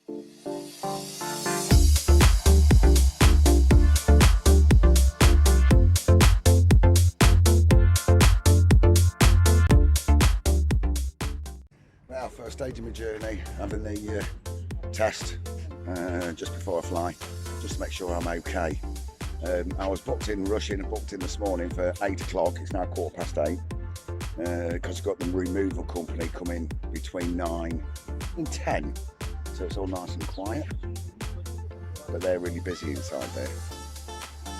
Now, first stage of my journey, having the test just before I fly, just to make sure I'm okay. I was booked in this morning for 8 o'clock. It's now 8:15 because I've got the removal company coming between 9 and 10, so it's all nice and quiet, but they're really busy inside there.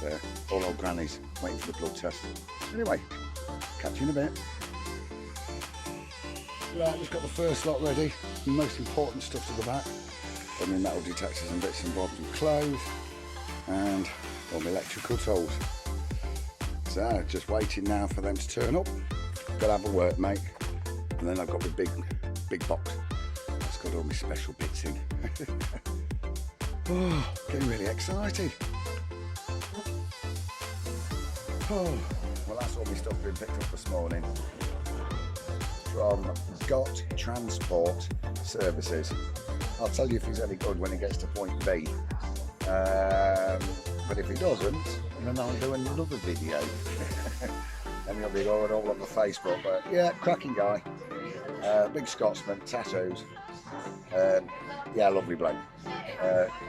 So all old grannies waiting for the blood test. Anyway, catch you in a bit. Right, we've got the first lot ready. The most important stuff to the back. Got my metal detectors and bits and bobs and clothes, and all my electrical tools. So just waiting now for them to turn up. Gotta have a work, mate. And then I've got my big box. That's got all my special bits in. Oh, getting really excited. Oh, well, that's all my stuff been picked up this morning from GOT Transport Services. I'll tell you if he's any good when he gets to point B. But if he doesn't, then I'll do another video. And he'll be going all on the Facebook. But yeah, cracking guy. Big Scotsman, tattoos. Yeah, lovely bloke.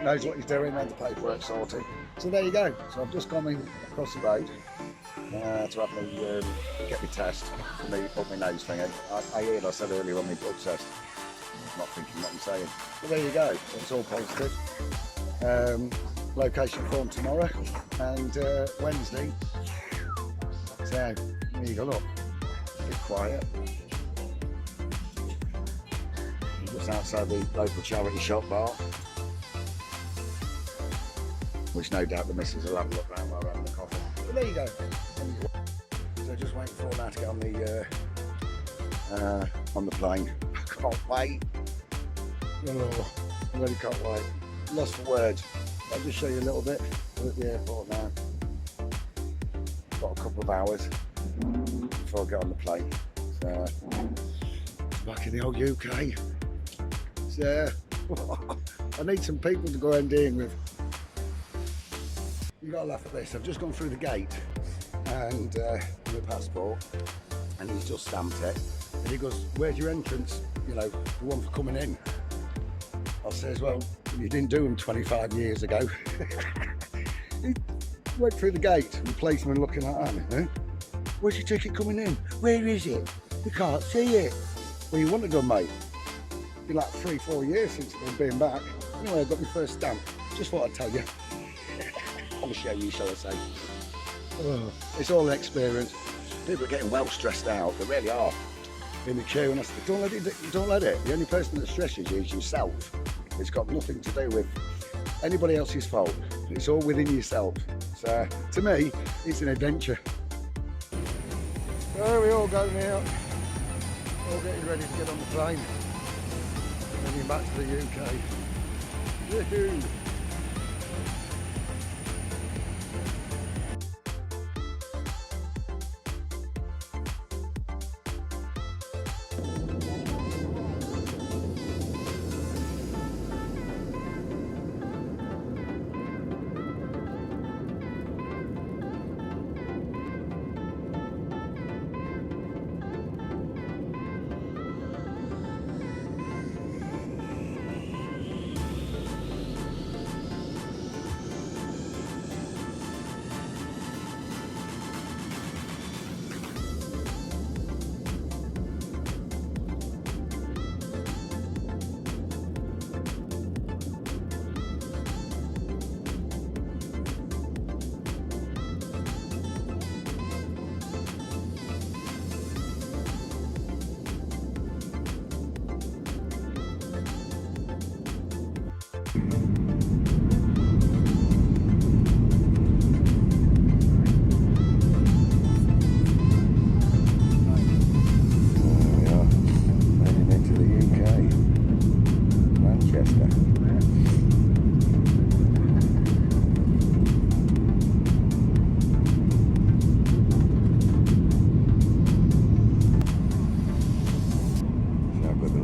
Knows what he's doing, and the paperwork sorted. So there you go. So I've just gone in across the road to have me get my test, put my nose thingy. I heard I said earlier on my blood test. I'm not thinking what I'm saying. But there you go. It's all positive. Location form tomorrow and Wednesday. So there you go. Look, a bit quiet. Just outside the local charity shop bar, which no doubt the missus will have a look around while we're having the coffee. But there you go. So just waiting for now to get on the plane. I can't wait. Oh, I really can't wait. Lost for words. I'll just show you a little bit. We're at the airport now. Got a couple of hours before I get on the plane. So back in the old UK. So I need some people to go MDing with. You gotta laugh at this. I've just gone through the gate and my passport, and he's just stamped it. And he goes, "Where's your entrance? You know, the one for coming in." I says, "Well, you didn't do them 25 years ago." He went through the gate, and the policeman looking at me. Eh? "Where's your ticket coming in? Where is it? You can't see it." "Well, you wouldn't have done, mate. It's been like 3-4 years since I've been back." Anyway, I got my first stamp. Just thought I'd tell you. I'll show you, shall I say. Oh, it's all an experience. People are getting well stressed out. They really are. In the queue, and I said, don't let it. The only person that stresses you is yourself. It's got nothing to do with anybody else's fault. It's all within yourself. So to me, it's an adventure. So we all go now. All getting ready to get on the plane. Heading back to the UK. Woohoo!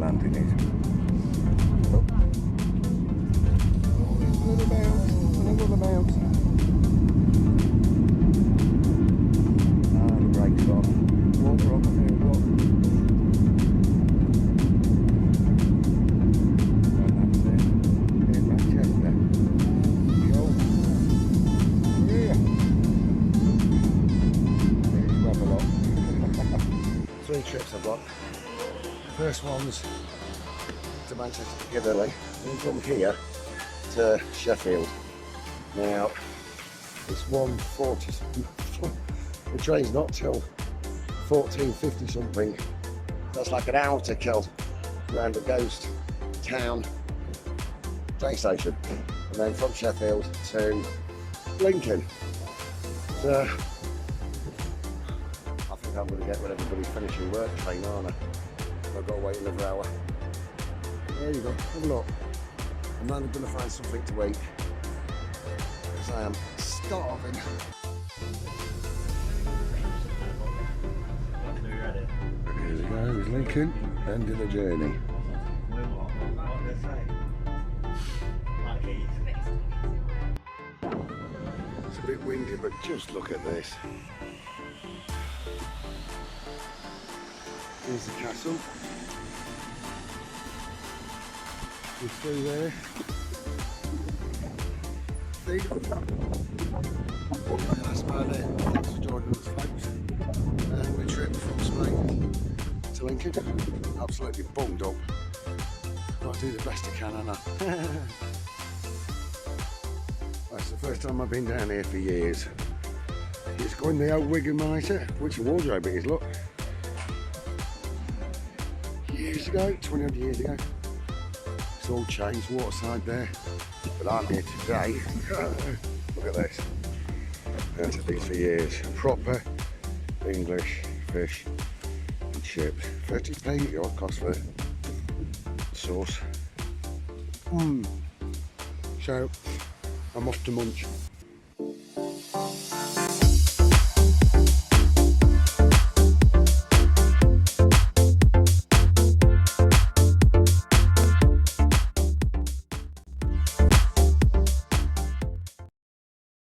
landing is. first ones to Manchester Piccadilly, and from here to Sheffield. Now it's 1:40. The train's not till 14:50 something. That's like an hour to kill around a ghost town train station, and then from Sheffield to Lincoln. So I think I'm going to get when everybody's finishing work train, aren't I? I've got to wait another hour. There you go, have a look. I'm now going to find something to eat because I am starving. Here we go, there's Lincoln, end of the journey. It's a bit windy, but just look at this. Here's the castle. We're through there. See? That's about it. Thanks for joining us, folks. And we trip from Spain to Lincoln. Absolutely bummed up. Got to do the best I can, haven't I? That's the first time I've been down here for years. It's going the old Wigan Mitre, which wardrobe it is, look. Years ago, 20 odd years ago. It's all changed, waterside there. But I'm here today. Look at this. I've had these for years. Proper English fish and chips. 30p, your cost for sauce. So, I'm off to munch.